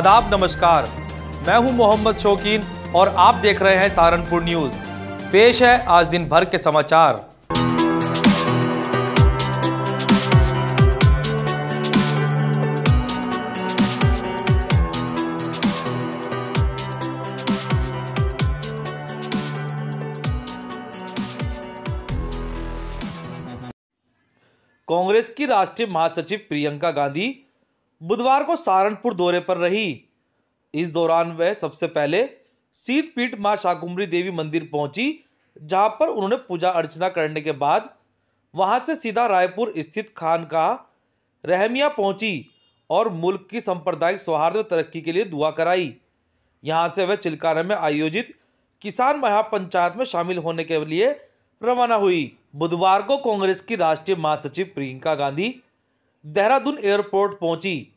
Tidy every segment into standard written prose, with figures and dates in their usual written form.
आदाब, नमस्कार। मैं हूं मोहम्मद शौकीन और आप देख रहे हैं सहारनपुर न्यूज। पेश है आज दिन भर के समाचार। कांग्रेस की राष्ट्रीय महासचिव प्रियंका गांधी बुधवार को सहारनपुर दौरे पर रही। इस दौरान वह सबसे पहले सीतपीठ मां शाकुंभरी देवी मंदिर पहुंची, जहां पर उन्होंने पूजा अर्चना करने के बाद वहां से सीधा रायपुर स्थित खानकाह रहमिया पहुंची और मुल्क की सांप्रदायिक सौहार्द व तरक्की के लिए दुआ कराई। यहां से वह चिलकाना में आयोजित किसान महापंचायत में शामिल होने के लिए रवाना हुई। बुधवार को कांग्रेस की राष्ट्रीय महासचिव प्रियंका गांधी देहरादून एयरपोर्ट पहुंची,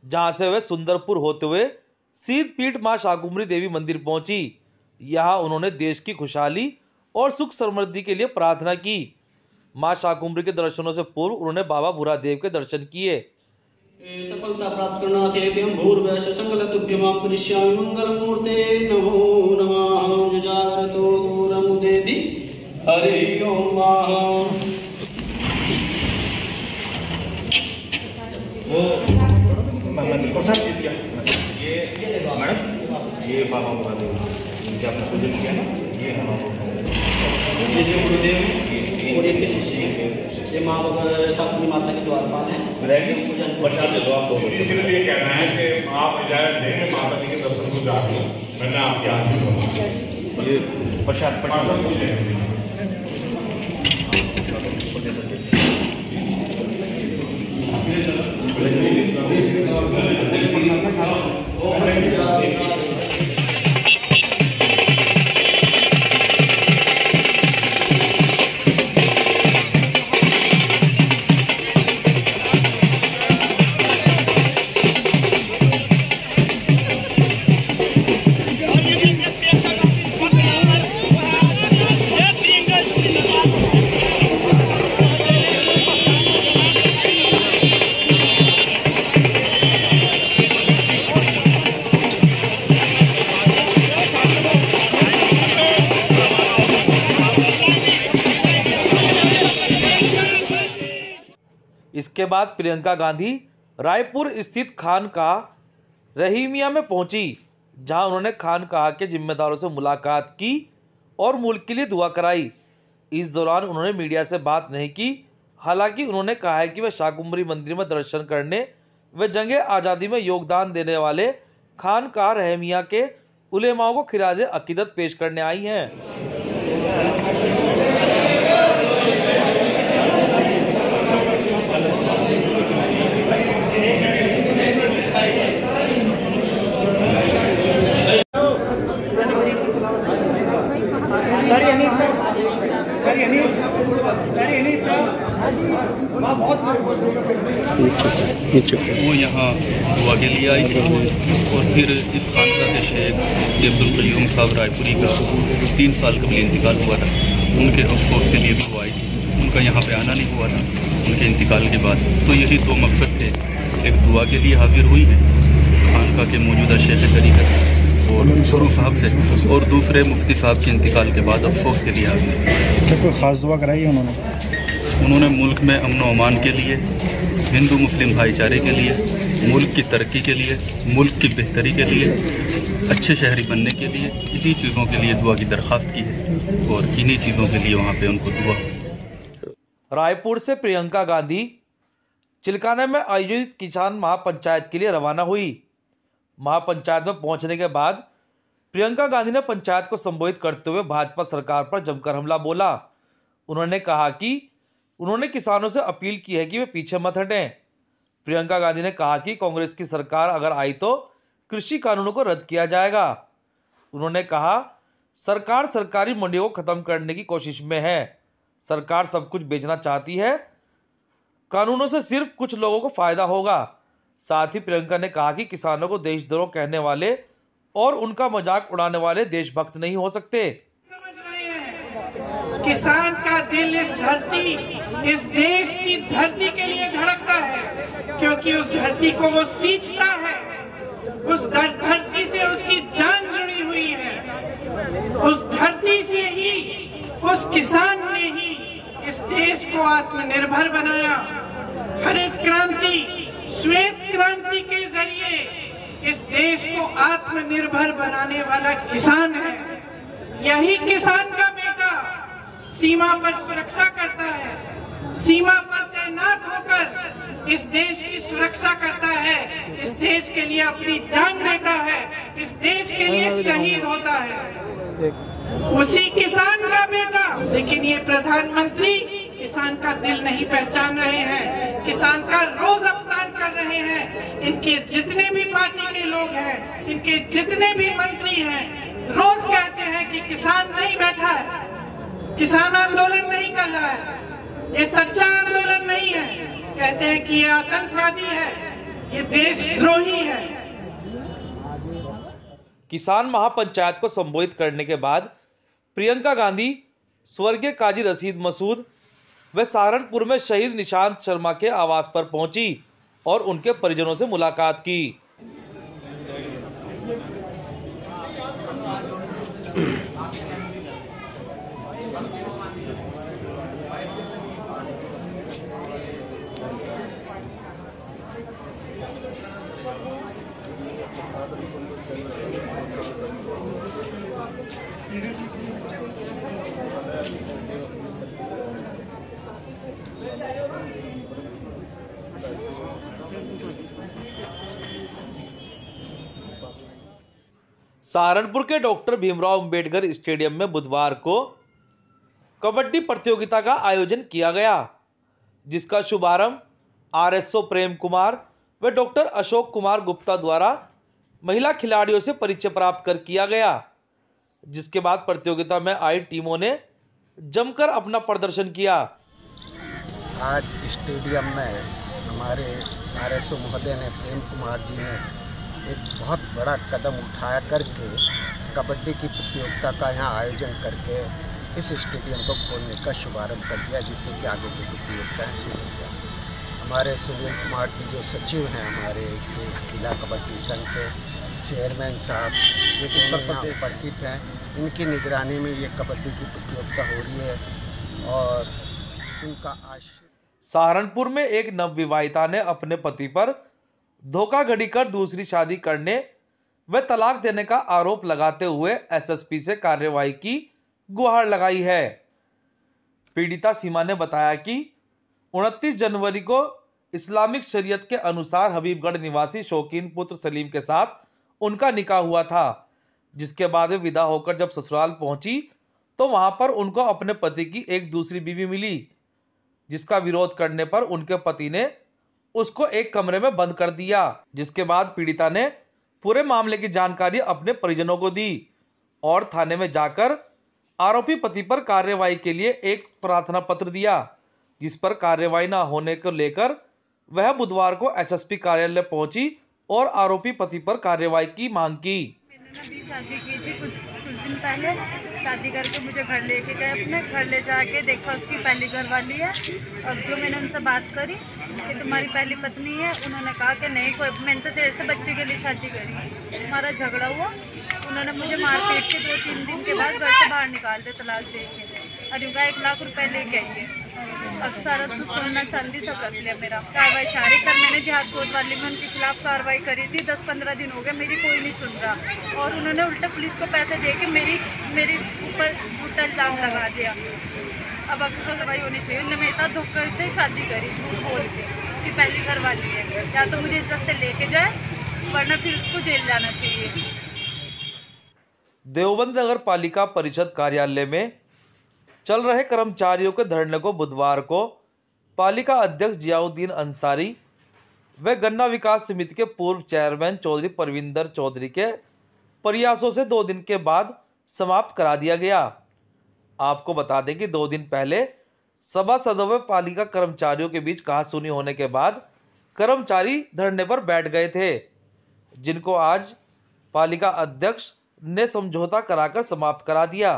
जहां से वह सुंदरपुर होते हुए सीतपीठ मां शाकुंभरी देवी मंदिर पहुंची। यहां उन्होंने देश की खुशहाली और सुख समृद्धि के लिए प्रार्थना की। मां शाकुंभरी के दर्शनों से पूर्व उन्होंने बाबा भूरादेव के दर्शन किए। सफलता प्राप्त करना थे भूर्भुवः संकल्पतुभ्यं करिष्यामि मंगलमूर्ते नमो नमः जागृतो दूरमुदेति हरि ओम। वो ये मैडम ये बाबा भूरादेव जिनसे आपने पूजन किया ना, ये है ये गुरुदेव और इनके शिष्य ये माँ शाकुंभरी माता के द्वारपाल हैं। पूजन प्रसाद दे दो आप दोनों। इसलिए कहना है कि आप इजाजत देंगे माता जी के दर्शन को जाके मैंने आपके हाथ ये प्रसाद इसके बाद प्रियंका गांधी रायपुर स्थित खानकाह रहमिया में पहुंची, जहां उन्होंने खानकाह के जिम्मेदारों से मुलाकात की और मुल्क के लिए दुआ कराई। इस दौरान उन्होंने मीडिया से बात नहीं की। हालांकि उन्होंने कहा है कि वह शाकुंभरी मंदिर में दर्शन करने व जंगे आज़ादी में योगदान देने वाले खानकाह रहमिया के उलेमाओं को खिराज अकीदत पेश करने आई हैं। वो यहाँ दुआ के लिए आई थी और फिर इस खानकाह के शेख अब्दुल कयूम साहब रायपुरी का 3 साल कबल इंतकाल हुआ था। उनके अफसोस के लिए भी वो आई थी। उनका यहाँ पे आना नहीं हुआ था उनके इंतकाल के बाद। तो यही 2 मकसद थे, एक दुआ के लिए हाजिर हुई है खानकाह के मौजूदा शेख तरीक़त और शुरू साहब से, और दूसरे मुफ्ती साहब के इंतकाल के बाद अफसोस के लिए हाजिर हुई। क्या कोई ख़ास दुआ कराई है उन्होंने मुल्क में अमन व अमान के लिए, हिंदू मुस्लिम भाईचारे के लिए, मुल्क की तरक्की के लिए, मुल्क की बेहतरी के लिए, अच्छे शहरी बनने के लिए, इन्हीं चीज़ों के लिए दुआ की दरख्वास्त की है और इन्हीं चीज़ों के लिए वहाँ पे उनको दुआ। रायपुर से प्रियंका गांधी चिलकाना में आयोजित किसान महापंचायत के लिए रवाना हुई। महापंचायत में पहुंचने के बाद प्रियंका गांधी ने पंचायत को संबोधित करते हुए भाजपा सरकार पर जमकर हमला बोला। उन्होंने कहा कि उन्होंने किसानों से अपील की है कि वे पीछे मत हटें। प्रियंका गांधी ने कहा कि कांग्रेस की सरकार अगर आई तो कृषि कानूनों को रद्द किया जाएगा। उन्होंने कहा सरकार सरकारी मंडियों को खत्म करने की कोशिश में है। सरकार सब कुछ बेचना चाहती है। कानूनों से सिर्फ कुछ लोगों को फायदा होगा। साथ ही प्रियंका ने कहा कि किसानों को देशद्रोह कहने वाले और उनका मजाक उड़ाने वाले देशभक्त नहीं हो सकते। किसान का दिल इस धरती, इस देश की धरती के लिए धड़कता है, क्योंकि उस धरती को वो सींचता है, उस धरती से उसकी जान जुड़ी हुई है। उस धरती से ही, उस किसान ने ही इस देश को आत्मनिर्भर बनाया। हरित क्रांति, श्वेत क्रांति के जरिए इस देश को आत्मनिर्भर बनाने वाला किसान है। यही किसान का बेटा सीमा पर सुरक्षा करता है, सीमा पर तैनात होकर इस देश की सुरक्षा करता है, इस देश के लिए अपनी जान देता है, इस देश के लिए शहीद होता है, उसी किसान का बेटा। लेकिन ये प्रधानमंत्री किसान का दिल नहीं पहचान रहे हैं, किसान का रोज अपमान कर रहे हैं। इनके जितने भी पार्टी के लोग हैं, इनके जितने भी मंत्री हैं, रोज कहते हैं कि किसान नहीं बैठा है, किसान आंदोलन नहीं कर रहा है, ये सच्चा आंदोलन नहीं है। कहते हैं कि ये आतंकवादी है, ये देशद्रोही है। किसान महापंचायत को संबोधित करने के बाद प्रियंका गांधी स्वर्गीय काजी रशीद मसूद व सहारनपुर में शहीद निशांत शर्मा के आवास पर पहुंची और उनके परिजनों से मुलाकात की। सहारनपुर के डॉक्टर भीमराव अंबेडकर स्टेडियम में बुधवार को कबड्डी प्रतियोगिता का आयोजन किया गया, जिसका शुभारंभ आरएसओ प्रेम कुमार व डॉक्टर अशोक कुमार गुप्ता द्वारा महिला खिलाड़ियों से परिचय प्राप्त कर किया गया। जिसके बाद प्रतियोगिता में आई टीमों ने जमकर अपना प्रदर्शन किया। आज स्टेडियम में हमारे आरएसओ महोदय ने, प्रेम कुमार जी ने एक बहुत बड़ा कदम उठाया करके कबड्डी की प्रतियोगिता का यहाँ आयोजन करके इस स्टेडियम को खोलने का शुभारंभ कर दिया, जिससे कि आगे की प्रतियोगिताएँ शुरू हो जाए। हमारे सुनील कुमार जी जो सचिव हैं हमारे इसके जिला कबड्डी संघ के चेयरमैन साहब, ये दोनों यहाँ उपस्थित हैं। इनकी निगरानी में ये कबड्डी की प्रतियोगिता हो रही है और उनका सहारनपुर में एक नवविवाहिता ने अपने पति पर धोखाधड़ी कर दूसरी शादी करने व तलाक देने का आरोप लगाते हुए एसएसपी से कार्रवाई की गुहार लगाई है। पीड़िता सीमा ने बताया कि 29 जनवरी को इस्लामिक शरीयत के अनुसार हबीबगढ़ निवासी शौकीन पुत्र सलीम के साथ उनका निकाह हुआ था, जिसके बाद वे विदा होकर जब ससुराल पहुंची तो वहां पर उनको अपने पति की एक दूसरी बीवी मिली, जिसका विरोध करने पर उनके पति ने उसको एक कमरे में बंद कर दिया। जिसके बाद पीड़िता ने पूरे मामले की जानकारी अपने परिजनों को दी और थाने में जाकर आरोपी पति पर कार्रवाई के लिए एक प्रार्थना पत्र दिया, जिस पर कार्रवाई न होने को लेकर वह बुधवार को एसएसपी कार्यालय पहुंची और आरोपी पति पर कार्रवाई की मांग की। मैंने अभी शादी की थी कुछ दिन पहले, शादी करके मुझे घर लेके गए, अपने घर ले जाके देखा उसकी पहली घरवाली है। और जो मैंने उनसे बात करी कि तुम्हारी पहली पत्नी है, उन्होंने कहा कि नहीं, कोई मैंने तो तेरे से बच्चे के लिए शादी करी। हमारा झगड़ा हुआ, उन्होंने मुझे मारपीट के 2-3 दिन के बाद घर से बाहर निकाल दे तलाक दे के, और उनका 1 लाख रुपए लेके आइए। अब सारा सोना चांदी सब रख लिया। मेरा कार्रवाई चाह रही सर, मैंने देहात कोतवाली में उनके खिलाफ कार्रवाई करी थी, 10-15 दिन हो गए, मेरी कोई नहीं सुन रहा। और उन्होंने उल्टा पुलिस को पैसे दे के मेरी ऊपर झूठा इल्जाम लगा दिया। अब कार्रवाई होनी चाहिए। उन्होंने मेरे साथ धोखे से शादी करी, झूठ बोल के। उसकी पहली घरवाली है, या तो मुझे इज्जत से लेके जाए, वरना फिर उसको जेल जाना चाहिए। देवबंद नगर पालिका परिषद कार्यालय में चल रहे कर्मचारियों के धरने को बुधवार को पालिका अध्यक्ष जियाउद्दीन अंसारी व गन्ना विकास समिति के पूर्व चेयरमैन चौधरी परविंदर चौधरी के प्रयासों से 2 दिन के बाद समाप्त करा दिया गया। आपको बता दें कि 2 दिन पहले सभासदों व पालिका कर्मचारियों के बीच कहासुनी होने के बाद कर्मचारी धरने पर बैठ गए थे, जिनको आज पालिका अध्यक्ष ने समझौता कराकर समाप्त करा दिया।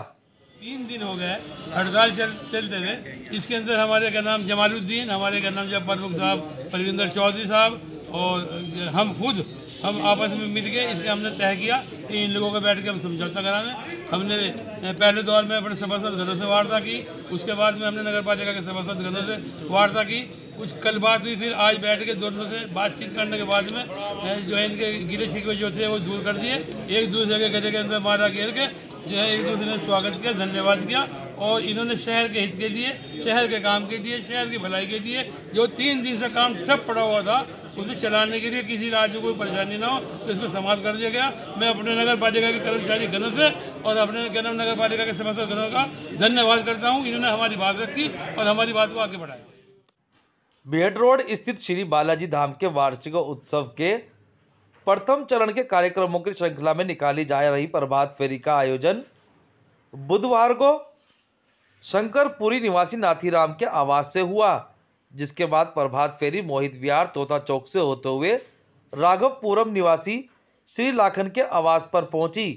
3 दिन हो गए हड़ताल चलते हुए। इसके अंदर हमारे का नाम जमालुद्दीन, हमारे का नाम जब प्रमुख साहब परविंदर चौधरी साहब और हम खुद हम आपस में मिल के इसलिए हमने तय किया कि इन लोगों को बैठ के हम समझौता कराने। हमने पहले दौर में अपने सभासद घरों से वार्ता की, उसके बाद में हमने नगर पालिका के सभासद घरों से वार्ता की। कुछ कल बात हुई, फिर आज बैठ के दोनों से बातचीत करने के बाद में जो है इनके गिले शिकवे जो थे वो दूर कर दिए। एक दूसरे के गले के अंदर मारा घेर के जो है एक दूसरे ने स्वागत किया, धन्यवाद किया। और इन्होंने शहर के हित के लिए, शहर के काम के लिए, शहर की भलाई के लिए जो 3 दिन से काम ठप पड़ा हुआ था उसे चलाने के लिए किसी राज्य को कोई परेशानी ना हो तो इसको समाप्त कर दिया गया। मैं अपने नगर पालिका के कर्मचारी गणों से और अपने नगर पालिका के सभासद गणों का धन्यवाद करता हूँ। इन्होंने हमारी बात रखी और हमारी बात को आगे बढ़ाया। बेहट रोड स्थित श्री बालाजी धाम के वार्षिक उत्सव के प्रथम चरण के कार्यक्रमों की श्रृंखला में निकाली जा रही प्रभात फेरी का आयोजन बुधवार को शंकरपुरी निवासी नाथीराम के आवास से हुआ, जिसके बाद प्रभात फेरी मोहित विहार तोता चौक से होते हुए राघवपुरम निवासी श्री लाखन के आवास पर पहुंची,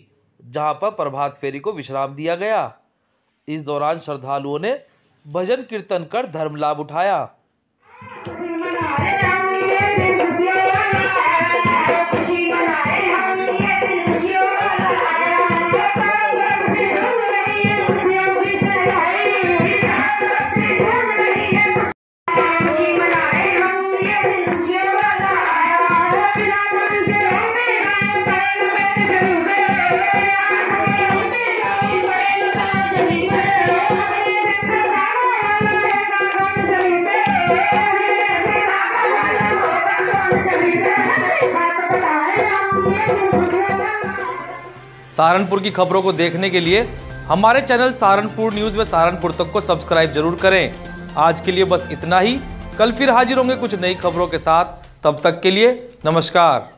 जहां पर प्रभात फेरी को विश्राम दिया गया। इस दौरान श्रद्धालुओं ने भजन कीर्तन कर धर्म लाभ उठाया। सहारनपुर की खबरों को देखने के लिए हमारे चैनल सहारनपुर न्यूज़ व सहारनपुर तक को सब्सक्राइब जरूर करें। आज के लिए बस इतना ही। कल फिर हाजिर होंगे कुछ नई खबरों के साथ। तब तक के लिए नमस्कार।